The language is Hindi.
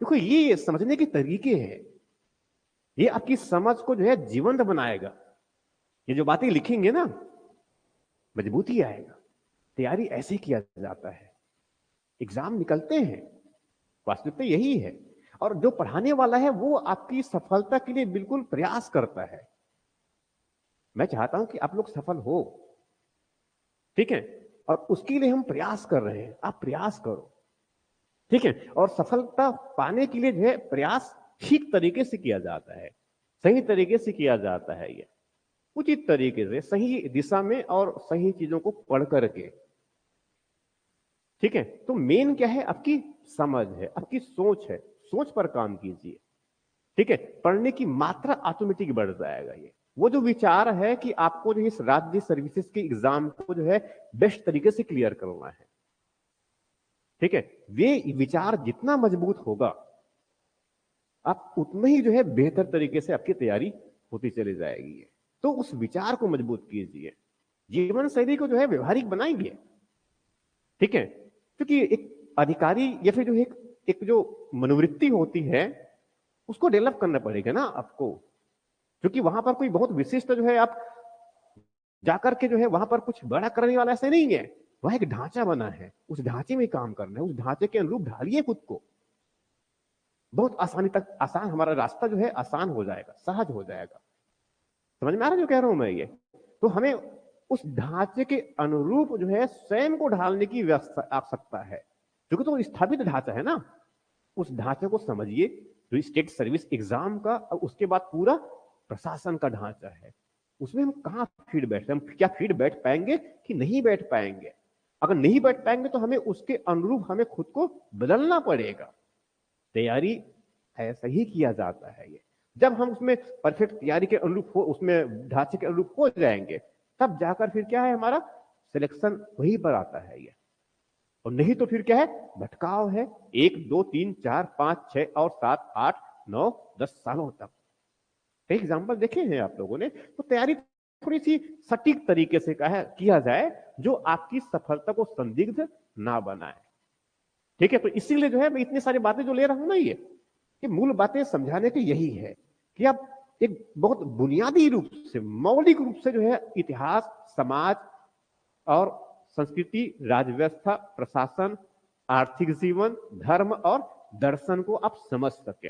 देखो ये समझने के तरीके हैं, ये आपकी समझ को जो है जीवंत बनाएगा। ये जो बातें लिखेंगे ना, मजबूती आएगा। तैयारी ऐसे किया जाता है, एग्जाम निकलते हैं, वास्तविकता यही है। और जो पढ़ाने वाला है वो आपकी सफलता के लिए बिल्कुल प्रयास करता है। मैं चाहता हूं कि आप लोग सफल हो, ठीक है, और उसके लिए हम प्रयास कर रहे हैं, आप प्रयास करो, ठीक है। और सफलता पाने के लिए जो है प्रयास ठीक तरीके से किया जाता है, सही तरीके से किया जाता है, ये उचित तरीके से, सही दिशा में और सही चीजों को पढ़ करके, ठीक है। तो मेन क्या है, आपकी समझ है, आपकी सोच है, सोच पर काम कीजिए, ठीक है। पढ़ने की मात्रा ऑटोमेटिक बढ़ जाएगा। ये वो जो विचार है कि आपको जो इस राज्य सर्विसेज के एग्जाम को जो है बेस्ट तरीके से क्लियर करना है, ठीक है, वे विचार जितना मजबूत होगा, आप उतना ही जो है बेहतर तरीके से आपकी तैयारी होती चली जाएगी। तो उस विचार को मजबूत कीजिए, जीवन शैली को जो है व्यवहारिक बनाएंगे, ठीक है। क्योंकि एक अधिकारी या फिर जो एक जो मनोवृत्ति होती है, उसको डेवलप करना पड़ेगा ना आपको। क्योंकि वहां पर कोई बहुत विशिष्ट जो है आप जाकर के जो है वहां पर कुछ बड़ा करने वाला ऐसा नहीं है। वह एक ढांचा बना है, उस ढांचे में काम करना है, उस ढांचे के अनुरूप ढालिए खुद को। बहुत आसानी तक आसान, हमारा रास्ता जो है आसान हो जाएगा, सहज हो जाएगा। समझ में आ रहा है जो कह रहा हूं मैं ये? तो हमें उस ढांचे के अनुरूप जो है स्वयं को ढालने की व्यवस्था आवश्यकता है, क्योंकि तो स्थापित ढांचा है ना। उस ढांचे को समझिए, जो स्टेट सर्विस एग्जाम का और उसके बाद पूरा प्रशासन का ढांचा है। उसमें हम कहाँ फिट बैठते, हम क्या फिट बैठ पाएंगे कि नहीं बैठ पाएंगे। अगर नहीं बैठ पाएंगे तो हमें उसके अनुरूप हमें खुद को बदलना पड़ेगा। तैयारी ऐसा ही किया जाता है। ये जब हम उसमें परफेक्ट तैयारी के अनुरूप हो, उसमें ढांचे के अनुरूप हो जाएंगे, तब जाकर फिर क्या है, हमारा सिलेक्शन वहीं पर आता है। ये और नहीं तो फिर क्या है, भटकाव है, 1 2 3 4 5 6 और 7 8 9 10 सालों तक। कई एग्जाम्पल देखे हैं आप लोगों ने। तो तैयारी थोड़ी सी सटीक तरीके से किया जाए, जो आपकी सफलता को संदिग्ध ना बनाए, ठीक है। तो इसीलिए जो है मैं इतनी सारी बातें जो ले रहा हूं ना, ये मूल बातें समझाने की यही है कि आप एक बहुत बुनियादी रूप से, मौलिक रूप से जो है इतिहास, समाज और संस्कृति, राजव्यवस्था, प्रशासन, आर्थिक जीवन, धर्म और दर्शन को आप समझ सके।